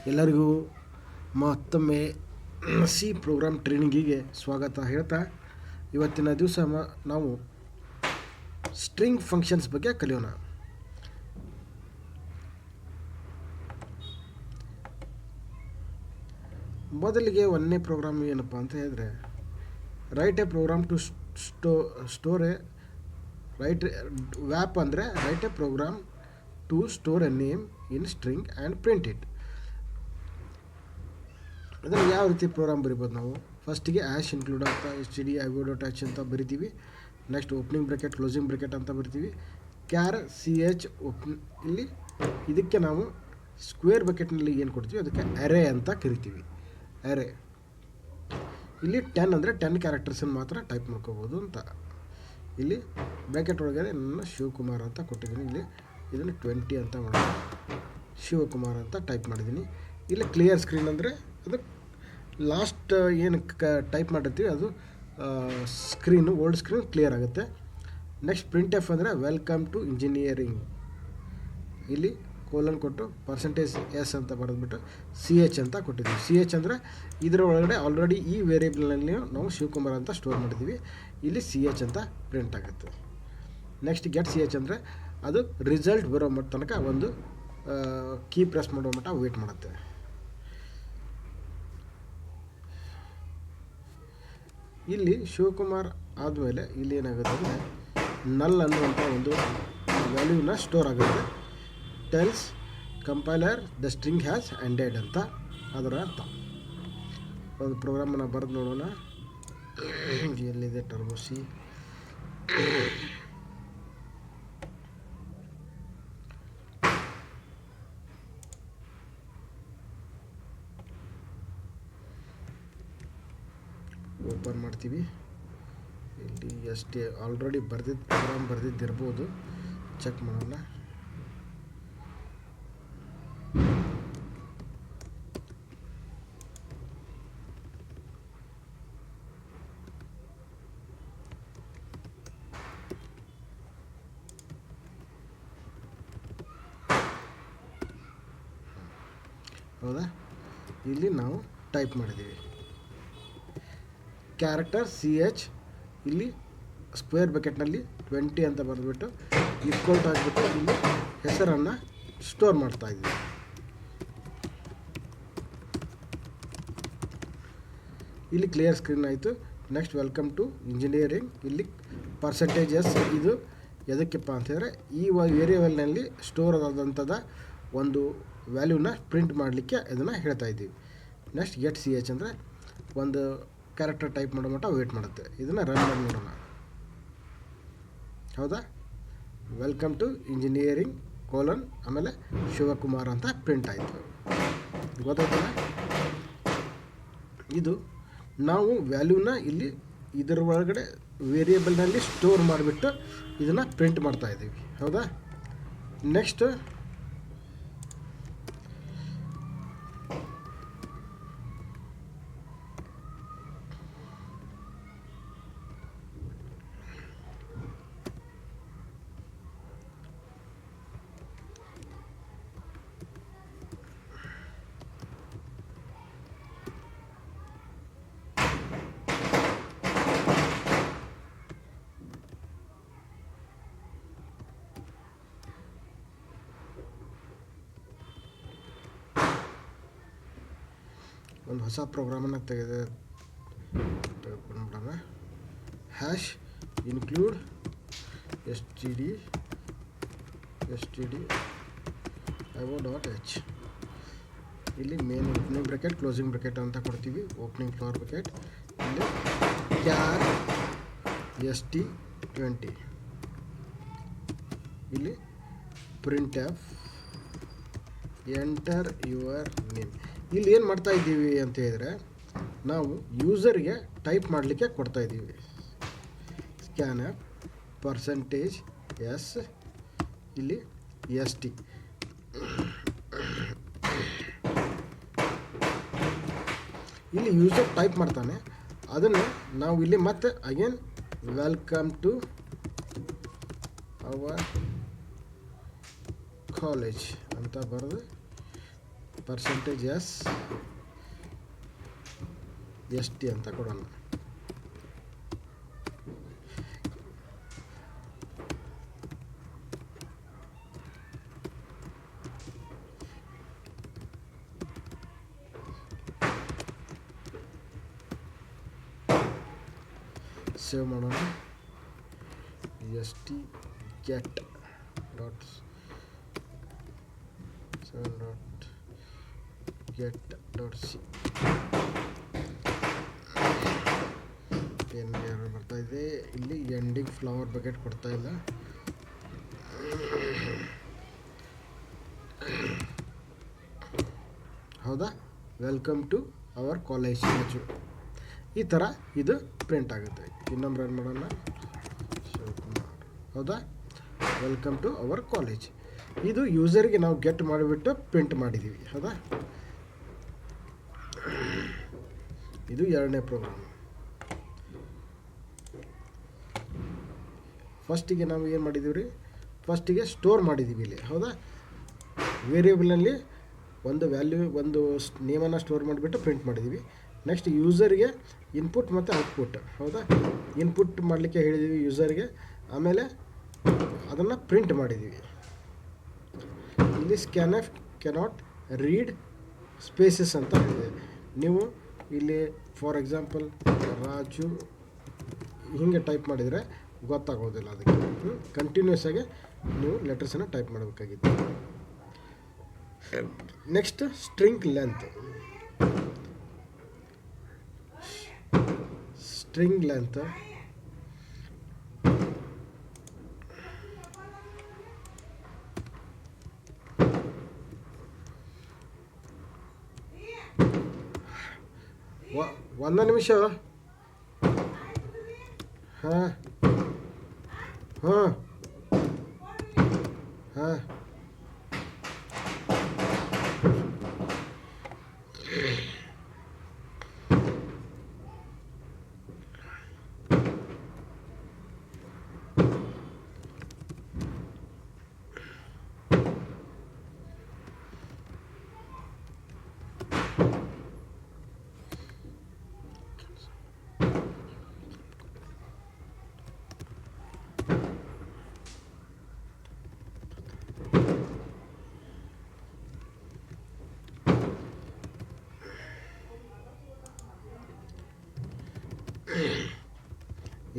ಎಲ್ಲರಿಗೂ ಮತ್ತೊಮ್ಮೆ C program ಟ್ರೈನಿಂಗಿಗೆ ಸ್ವಾಗತ ಹೇಳ್ತಾ ಇವತ್ತಿನ ದಿವಸ ನಾವು ಸ್ಟ್ರಿಂಗ್ ಫಂಕ್ಷನ್ಸ್ ಬಗ್ಗೆ ಕಲಿಯೋಣ. ಮೊದಲಿಗೆ ಒಂದನೇ ಪ್ರೋಗ್ರಾಮ್ ಏನಪ್ಪ ಅಂತ ಹೇಳಿದ್ರೆ, write a program to store a ವ್ಯಾಪ್ ಅಂದರೆ write a program to store a name in string and print it. ಅದರಲ್ಲಿ ಯಾವ ರೀತಿ ಪ್ರೋಗ್ರಾಮ್ ಬರಿಬೋದು ನಾವು? ಫಸ್ಟಿಗೆ ಆ್ಯಶ್ ಇನ್ಕ್ಲೂಡ್ ಅಂತ std ivo.h ಅಂತ ಬರಿತೀವಿ. Next opening bracket closing bracket ಅಂತ ಬರಿತೀವಿ. ಕ್ಯಾರ್ ch ಇಲ್ಲಿ ಇದಕ್ಕೆ ನಾವು ಸ್ಕ್ವೇರ್ ಬ್ರ್ಯಾಕೆಟ್ನಲ್ಲಿ ಏನು ಕೊಡ್ತೀವಿ ಅದಕ್ಕೆ ಅರೇ ಅಂತ ಕರಿತೀವಿ. ಅರೇ ಇಲ್ಲಿ 10 ಅಂದರೆ 10 ಕ್ಯಾರೆಕ್ಟರ್ಸನ್ನು ಮಾತ್ರ ಟೈಪ್ ಮಾಡ್ಕೋಬೋದು ಅಂತ. ಇಲ್ಲಿ ಬ್ರ್ಯಾಕೆಟ್ ಒಳಗಡೆ ನನ್ನ ಶಿವಕುಮಾರ್ ಅಂತ ಕೊಟ್ಟಿದ್ದೀನಿ. ಇಲ್ಲಿ ಇದನ್ನು 20 ಅಂತ ಮಾಡಿದ್ದೀನಿ, ಶಿವಕುಮಾರ್ ಅಂತ ಟೈಪ್ ಮಾಡಿದ್ದೀನಿ. ಇಲ್ಲಿ ಕ್ಲಿಯರ್ ಸ್ಕ್ರೀನ್ ಅಂದರೆ ಅದು ಲಾಸ್ಟ್ ಏನು ಟೈಪ್ ಮಾಡಿರ್ತೀವಿ ಅದು ಸ್ಕ್ರೀನು ಓಲ್ಡ್ ಸ್ಕ್ರೀನ್ ಕ್ಲಿಯರ್ ಆಗುತ್ತೆ. ನೆಕ್ಸ್ಟ್ ಪ್ರಿಂಟ್ ಎಫ್ ಅಂದರೆ ವೆಲ್ಕಮ್ ಟು ಇಂಜಿನಿಯರಿಂಗ್. ಇಲ್ಲಿ ಕೋಲನ್ ಕೊಟ್ಟು %s ಅಂತ ಬರೆದ್ಬಿಟ್ಟು CH ಅಂತ ಕೊಟ್ಟಿದ್ದೀವಿ. CH ಅಂದರೆ ಇದರ ಒಳಗಡೆ ಆಲ್ರೆಡಿ ಈ ವೇರಿಯೇಬಲ್ನಲ್ಲಿ ನಾವು ಶಿವಕುಮಾರ್ ಅಂತ ಸ್ಟೋರ್ ಮಾಡಿದ್ದೀವಿ. ಇಲ್ಲಿ CH ಅಂತ ಪ್ರಿಂಟ್ ಆಗುತ್ತೆ. ನೆಕ್ಸ್ಟ್ ಗೆಟ್ CH ಅಂದರೆ ಅದು ರಿಸಲ್ಟ್ ಬರೋ ತನಕ ಒಂದು ಕೀ ಪ್ರೆಸ್ ಮಾಡೋ ಮಟ್ಟ ವೇಟ್ ಮಾಡುತ್ತೆ. ಇಲ್ಲಿ ಶಿವಕುಮಾರ್ ಆದಮೇಲೆ ಇಲ್ಲಿ ಏನಾಗುತ್ತೆ ಅಂದರೆ ನಲ್ ಅನ್ನುವಂಥ ಒಂದು ವ್ಯಾಲ್ಯೂನ ಸ್ಟೋರ್ ಆಗುತ್ತೆ. Tells compiler the string has ended ಅಂತ ಅದರ ಅರ್ಥ. ಒಂದು ಪ್ರೋಗ್ರಾಮನ್ನು ಬರೆದು ನೋಡೋಣ. ಎಲ್ಲಿದೆ ಟರ್ಬೋಸಿ? ಓಪನ್ ಮಾಡ್ತೀವಿ. ಇಲ್ಲಿ ಅಷ್ಟೇ ಆಲ್ರೆಡಿ ಪ್ರೋಗ್ರಾಮ್ ಬರೆದಿದ್ದಿರ್ಬೋದು, ಚೆಕ್ ಮಾಡೋಣ. ಹೌದಾ? ಇಲ್ಲಿ ನಾವು ಟೈಪ್ ಮಾಡಿದ್ದೀವಿ ಕ್ಯಾರೆಕ್ಟರ್ CH. ಇಲ್ಲಿ ಸ್ಕ್ವೇರ್ ಬ್ರ್ಯಾಕೆಟ್ನಲ್ಲಿ 20 ಅಂತ ಬರೆದ್ಬಿಟ್ಟು ಈಕ್ವಲ್ ಟು ಆಗಿಬಿಟ್ಟು ಇಲ್ಲಿ ಹೆಸರನ್ನು ಸ್ಟೋರ್ ಮಾಡ್ತಾ ಇದ್ದೀವಿ. ಇಲ್ಲಿ ಕ್ಲಿಯರ್ ಸ್ಕ್ರೀನ್ ಆಯಿತು. Next welcome to engineering. ಇಲ್ಲಿ %s ಇದು ಎದಕ್ಕೆಪ್ಪ ಅಂತ ಹೇಳಿದ್ರೆ ಈ ವೇರಿಯೇಬಲ್ನಲ್ಲಿ ಸ್ಟೋರ್ ಆದಂಥದ ಒಂದು ವ್ಯಾಲ್ಯೂನ ಪ್ರಿಂಟ್ ಮಾಡಲಿಕ್ಕೆ ಇದನ್ನು ಹೇಳ್ತಾ ಇದ್ದೀವಿ. ನೆಕ್ಸ್ಟ್ ಗೆಟ್ CH ಅಂದರೆ ಒಂದು ಕ್ಯಾರೆಕ್ಟರ್ ಟೈಪ್ ಮಾಡೋ ಮಟ್ಟ ವೇಟ್ ಮಾಡುತ್ತೆ. ಇದನ್ನು ರನ್ ಮಾಡಿ ನೋಡೋಣ. ಹೌದಾ? ವೆಲ್ಕಮ್ ಟು ಇಂಜಿನಿಯರಿಂಗ್ ಕೋಲನ್ ಆಮೇಲೆ ಶಿವಕುಮಾರ್ ಅಂತ ಪ್ರಿಂಟ್ ಆಯಿತು. ಗೊತ್ತಾಯ್ತಲ್ಲ? ಇದು ನಾವು ವ್ಯಾಲ್ಯೂನ ಇಲ್ಲಿ ಇದರ ಒಳಗಡೆ ವೇರಿಯೇಬಲ್ನಲ್ಲಿ ಸ್ಟೋರ್ ಮಾಡಿಬಿಟ್ಟು ಇದನ್ನು ಪ್ರಿಂಟ್ ಮಾಡ್ತಾ ಇದ್ದೀವಿ. ಹೌದಾ? ನೆಕ್ಸ್ಟ್ ಒಂದು ಹೊಸ ಪ್ರೋಗ್ರಾಮನ್ನು ತೆಗೆದುಕೊಂಡ್ಬಿಡೋಣ. Hash include std ivo.h. ಇಲ್ಲಿ main opening bracket closing bracket ಅಂತ ಕೊಡ್ತೀವಿ. Opening flower bracket. ಇಲ್ಲಿ ಕ್ಯಾರ್ st20. ಇಲ್ಲಿ print F enter your name. ಇಲ್ಲಿ ಏನು ಮಾಡ್ತಾ ಇದ್ದೀವಿ ಅಂತ ಹೇಳಿದರೆ ನಾವು ಯೂಸರ್ಗೆ ಟೈಪ್ ಮಾಡಲಿಕ್ಕೆ ಕೊಡ್ತಾ ಇದ್ದೀವಿ. ಸ್ಕ್ಯಾನ್ ಆ್ಯಪ್ %s ಇಲ್ಲಿ st. ಇಲ್ಲಿ ಯೂಸರ್ ಟೈಪ್ ಮಾಡ್ತಾನೆ, ಅದನ್ನು ನಾವು ಇಲ್ಲಿ ಮತ್ತೆ again welcome to our college ಅಂತ ಬರೆದು ಪರ್ಸೆಂಟೇಜ್ ಎಸ್ ಟಿ ಅಂತ ಕೊಡೋಣ. ಸೇವ್ ಮಾಡೋಣ. S T get dot get dot C ಏನು ಎರರ್ ಬರ್ತಾ ಇದೆ ಇಲ್ಲಿ. ಎಂಡಿಂಗ್ ಫ್ಲವರ್ ಬಕೆಟ್ ಕೊಡ್ತಾ ಇಲ್ಲ. ಹೌದಾ, ವೆಲ್ಕಮ್ ಟು ಅವರ್ ಕಾಲೇಜ್. ಈ ಥರ ಇದು ಪ್ರಿಂಟ್ ಆಗುತ್ತೆ. ಇನ್ನೊಂದು ರನ್ ಮಾಡೋಣ. ಹೌದಾ, ವೆಲ್ಕಮ್ ಟು ಅವರ್ ಕಾಲೇಜ್. ಇದು ಯೂಸರ್ಗೆ ನಾವು ಗೆಟ್ ಮಾಡಿಬಿಟ್ಟು ಪ್ರಿಂಟ್ ಮಾಡಿದ್ದೀವಿ. ಹೌದಾ, ಇದು ಎರಡನೇ ಪ್ರೋಗ್ರಾಮ್. ಫಸ್ಟಿಗೆ ನಾವು ಏನು ಮಾಡಿದ್ದೀವಿ ರೀ, ಫಸ್ಟಿಗೆ ಸ್ಟೋರ್ ಮಾಡಿದ್ದೀವಿ ಇಲ್ಲಿ. ಹೌದಾ, ವೇರಿಯೇಬಲ್ನಲ್ಲಿ ಒಂದು ವ್ಯಾಲ್ಯೂ, ಒಂದು ನೇಮನ್ನು ಸ್ಟೋರ್ ಮಾಡಿಬಿಟ್ಟು ಪ್ರಿಂಟ್ ಮಾಡಿದ್ದೀವಿ. ನೆಕ್ಸ್ಟ್ ಯೂಸರ್ಗೆ ಇನ್ಪುಟ್ ಮತ್ತು ಔಟ್ಪುಟ್. ಹೌದಾ, ಇನ್ಪುಟ್ ಮಾಡಲಿಕ್ಕೆ ಹೇಳಿದ್ದೀವಿ ಯೂಸರ್ಗೆ, ಆಮೇಲೆ ಅದನ್ನು ಪ್ರಿಂಟ್ ಮಾಡಿದ್ದೀವಿ. ಇಲ್ಲಿ ಸ್ಕ್ಯಾನ್ಎಫ್ ಕೆನಾಟ್ ರೀಡ್ ಸ್ಪೇಸಸ್ ಅಂತ ಹೇಳಿದೆ. ನೀವು ಇಲ್ಲಿ ಫಾರ್ ಎಕ್ಸಾಂಪಲ್ ರಾಜು ಹೀಗೆ ಟೈಪ್ ಮಾಡಿದರೆ ಗೊತ್ತಾಗೋದಿಲ್ಲ. ಅದಕ್ಕೆ ಕಂಟಿನ್ಯೂಸ್ ಆಗಿ ನೀವು ಲೆಟರ್ಸನ್ನು ಟೈಪ್ ಮಾಡಬೇಕಾಗಿತ್ತು. Next string length. String length ಒಂದು ನಿಮಿಷ. ಹಾಂ ಹಾಂ ಹಾಂ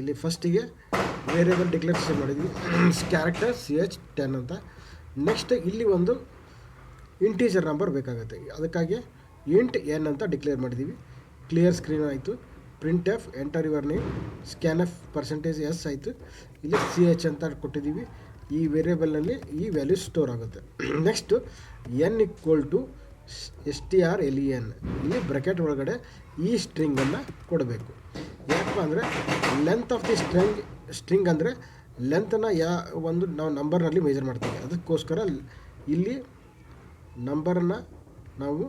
ಇಲ್ಲಿ ಫಸ್ಟಿಗೆ ವೇರಿಯೇಬಲ್ ಡಿಕ್ಲೇರೇಷನ್ ಮಾಡಿದ್ವಿ, ಕ್ಯಾರೆಕ್ಟರ್ CH10 ಅಂತ. ನೆಕ್ಸ್ಟ್ ಇಲ್ಲಿ ಒಂದು ಇಂಟೀಜರ್ ನಂಬರ್ ಬೇಕಾಗುತ್ತೆ. ಅದಕ್ಕಾಗಿ ಇಂಟ್ n ಅಂತ ಡಿಕ್ಲೇರ್ ಮಾಡಿದ್ದೀವಿ. ಕ್ಲಿಯರ್ ಸ್ಕ್ರೀನ್ ಆಯಿತು. Print F enter your name, scan F percentage S ಆಯಿತು. ಇಲ್ಲಿ CH ಅಂತ ಕೊಟ್ಟಿದ್ದೀವಿ. ಈ ವೇರಿಯೇಬಲ್ನಲ್ಲಿ ಈ ವ್ಯಾಲ್ಯೂ ಸ್ಟೋರ್ ಆಗುತ್ತೆ. ನೆಕ್ಸ್ಟು n = strlen, ಇಲ್ಲಿ ಬ್ರ್ಯಾಕೆಟ್ ಒಳಗಡೆ ಈ ಸ್ಟ್ರಿಂಗನ್ನು ಕೊಡಬೇಕು. ಯಾಕಪ್ಪ ಅಂದರೆ ಲೆಂತ್ ಆಫ್ ದಿ ಸ್ಟ್ರಿಂಗ್ ಅಂದರೆ ಲೆಂತನ್ನು ಒಂದು ನಾವು ನಂಬರ್ನಲ್ಲಿ ಮೆಜರ್ ಮಾಡ್ತೀವಿ. ಅದಕ್ಕೋಸ್ಕರ ಇಲ್ಲಿ ನಂಬರನ್ನು ನಾವು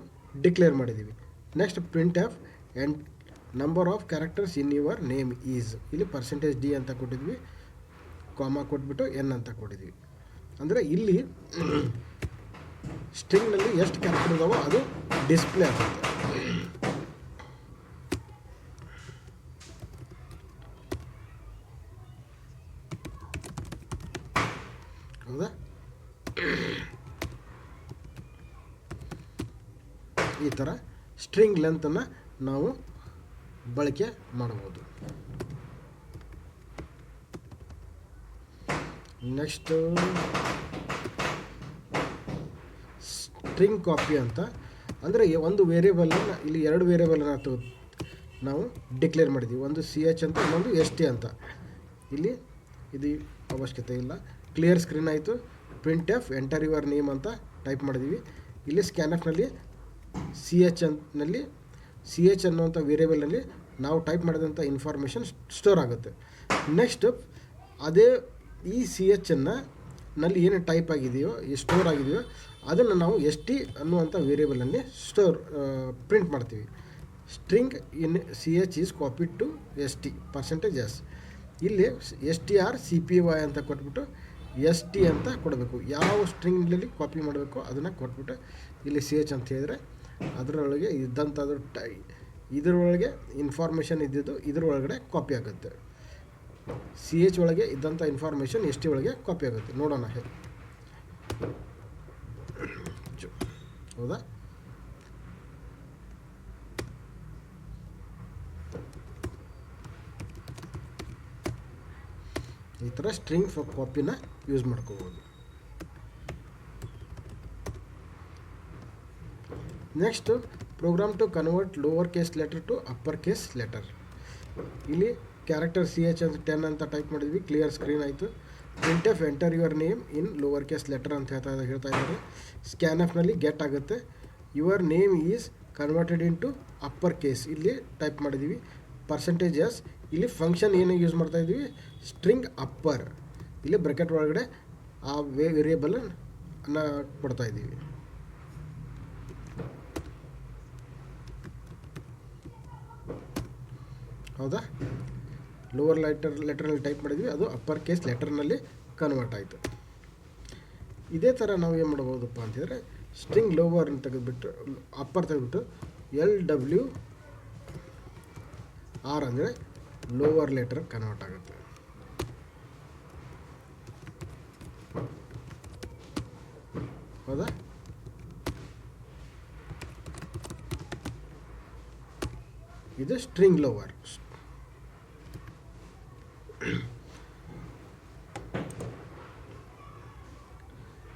ಡಿಕ್ಲೇರ್ ಮಾಡಿದ್ದೀವಿ. Next print F and number of characters in your name is, ಇಲ್ಲಿ ಪರ್ಸೆಂಟೇಜ್ D ಅಂತ ಕೊಟ್ಟಿದ್ವಿ, ಕಾಮಾ ಕೊಟ್ಬಿಟ್ಟು n ಅಂತ ಕೊಟ್ಟಿದ್ವಿ. ಅಂದರೆ ಇಲ್ಲಿ ಸ್ಟ್ರಿಂಗ್ನಲ್ಲಿ ಎಷ್ಟು ಕ್ಯಾರೆಕ್ಟರ್ ಇದಾವೋ ಅದು ಡಿಸ್ಪ್ಲೇ ಆಗುತ್ತೆ. ಹೌದಾ, ಈ ಥರ ಸ್ಟ್ರಿಂಗ್ ಲೆಂತನ್ನು ನಾವು ಬಳಕೆ ಮಾಡಬಹುದು. ನೆಕ್ಸ್ಟ್ ಸ್ಟ್ರಿಂಗ್ ಕಾಪಿ ಅಂತ ಅಂದರೆ ಒಂದು ವೇರಿಯೇಬಲನ್ನು, ಇಲ್ಲಿ ಎರಡು ವೇರಿಯೇಬಲನ್ನು ನಾವು ಡಿಕ್ಲೇರ್ ಮಾಡಿದ್ದೀವಿ. ಒಂದು CH ಅಂತ, ಇನ್ನೊಂದು ST ಅಂತ. ಇಲ್ಲಿ ಇದು ಅವಶ್ಯಕತೆ ಇಲ್ಲ. ಕ್ಲಿಯರ್ ಸ್ಕ್ರೀನ್ ಆಯಿತು. Print F enter your name ಅಂತ ಟೈಪ್ ಮಾಡಿದ್ದೀವಿ. ಇಲ್ಲಿ ಸ್ಕ್ಯಾನ್ ಎಫ್ನಲ್ಲಿ CH ಅನ್ನುವಂಥ ವೇರಿಯೇಬಲ್ನಲ್ಲಿ ನಾವು ಟೈಪ್ ಮಾಡಿದಂಥ ಇನ್ಫಾರ್ಮೇಷನ್ ಸ್ಟೋರ್ ಆಗುತ್ತೆ. ನೆಕ್ಸ್ಟ್ ಅದೇ ಈ CH ನಲ್ಲಿ ಏನು ಟೈಪ್ ಆಗಿದೆಯೋ, ಸ್ಟೋರ್ ಆಗಿದೆಯೋ ಅದನ್ನು ನಾವು ST ಅನ್ನುವಂಥ ವೇರಿಯೇಬಲಲ್ಲಿ ಪ್ರಿಂಟ್ ಮಾಡ್ತೀವಿ. String in CH is copied to ST percentage S. ಇಲ್ಲಿ STR CPY ಅಂತ ಕೊಟ್ಬಿಟ್ಟು ಎಸ್ ಟಿ ಅಂತ ಕೊಡಬೇಕು. ಯಾವ ಸ್ಟ್ರಿಂಗ್ನಲ್ಲಿ ಕಾಪಿ ಮಾಡಬೇಕು ಅದನ್ನು ಕೊಟ್ಬಿಟ್ಟು ಇಲ್ಲಿ ಸಿ ಎಚ್ ಅಂತ ಹೇಳಿದರೆ ಅದರೊಳಗೆ ಇದ್ದಂಥದ್ದು ಇದರೊಳಗೆ ಇನ್ಫಾರ್ಮೇಷನ್ ಇದ್ದಿದ್ದು ಇದರೊಳಗಡೆ ಕಾಪಿ ಆಗುತ್ತೆ. ಸಿ ಎಚ್ ಒಳಗೆ ಇದ್ದಂಥ ಇನ್ಫಾರ್ಮೇಷನ್ ಎಸ್ ಟಿ ಒಳಗೆ ಕಾಪಿ ಆಗುತ್ತೆ. ನೋಡೋಣ ಹೇಗೆ, ಹೌದಾ? ಈ ಥರ ಸ್ಟ್ರಿಂಗ್ ಕಾಪಿನ ಯೂಸ್ ಮಾಡ್ಕೋಬೋದು. Next program to convert lower case letter to upper case letter. ಇಲ್ಲಿ ಕ್ಯಾರೆಕ್ಟರ್ ಸಿ ಎಚ್ ಅಂತ 10 ಅಂತ ಟೈಪ್ ಮಾಡಿದ್ವಿ, ಕ್ಲಿಯರ್ ಸ್ಕ್ರೀನ್ ಆಯಿತು. Print F enter your name in lower case letter ಅಂತ ಹೇಳ್ತಾ ಇದ್ದಾರೆ. ಸ್ಕ್ಯಾನ್ ಎಫ್ನಲ್ಲಿ ಗೆಟ್ ಆಗುತ್ತೆ. Your name is converted in to upper case ಇಲ್ಲಿ ಟೈಪ್ ಮಾಡಿದ್ದೀವಿ. ಪರ್ಸೆಂಟೇಜಸ್ ಇಲ್ಲಿ ಫಂಕ್ಷನ್ ಏನು ಯೂಸ್ ಮಾಡ್ತಾ ಇದ್ದೀವಿ, ಸ್ಟ್ರಿಂಗ್ ಅಪ್ಪರ್. ಇಲ್ಲಿ ಬ್ರ್ಯಾಕೆಟ್ ಒಳಗಡೆ ಆ ವೇರಿಯೇಬಲನ್ನು ಕೊಡ್ತಾ ಇದ್ದೀವಿ. ಹೌದಾ? ಲೋವರ್ ಲೆಟರ್ನಲ್ಲಿ ಟೈಪ್ ಮಾಡಿದ್ವಿ, ಅದು ಅಪ್ಪರ್ ಕೇಸ್ ಲೆಟರ್ನಲ್ಲಿ ಕನ್ವರ್ಟ್ ಆಯಿತು. ಇದೇ ಥರ ನಾವು ಏನು ಮಾಡ್ಬೋದಪ್ಪ ಅಂತಂದರೆ ಸ್ಟ್ರಿಂಗ್ ಲೋವರ್ ತೆಗೆದುಬಿಟ್ಟು ಅಪ್ಪರ್ ತೆಗೆದುಬಿಟ್ಟು LWR ಅಂದರೆ ಲೋವರ್ ಲೆಟರ್ ಕನ್ವರ್ಟ್ ಆಗುತ್ತೆ. ಹೌದಾ? ಇದು ಸ್ಟ್ರಿಂಗ್ ಲೋವರ್.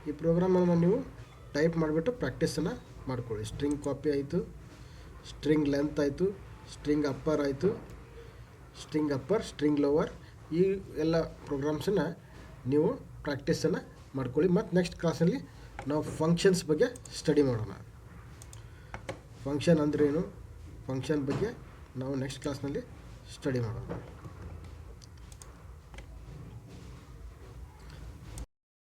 ಈ ಪ್ರೋಗ್ರಾಮನ್ನು ನೀವು ಟೈಪ್ ಮಾಡಿಬಿಟ್ಟು ಪ್ರಾಕ್ಟೀಸನ್ನು ಮಾಡ್ಕೊಳ್ಳಿ. ಸ್ಟ್ರಿಂಗ್ ಕಾಪಿ ಆಯಿತು, ಸ್ಟ್ರಿಂಗ್ ಲೆಂತ್ ಆಯಿತು, ಸ್ಟ್ರಿಂಗ್ ಅಪ್ಪರ್ ಆಯಿತು, ಸ್ಟ್ರಿಂಗ್ ಅಪ್ಪರ್, ಸ್ಟ್ರಿಂಗ್ ಲೋವರ್, ಈ ಎಲ್ಲ ಪ್ರೋಗ್ರಾಮ್ಸನ್ನು ನೀವು ಪ್ರಾಕ್ಟೀಸನ್ನು ಮಾಡ್ಕೊಳ್ಳಿ. ಮತ್ತು ನೆಕ್ಸ್ಟ್ ಕ್ಲಾಸಲ್ಲಿ ನಾವು ಫಂಕ್ಷನ್ಸ್ ಬಗ್ಗೆ ಸ್ಟಡಿ ಮಾಡೋಣ. ಫಂಕ್ಷನ್ ಅಂದ್ರೇನು, ಫಂಕ್ಷನ್ ಬಗ್ಗೆ ನಾವು ನೆಕ್ಸ್ಟ್ ಕ್ಲಾಸ್ನಲ್ಲಿ ಸ್ಟಡಿ ಮಾಡೋಣ.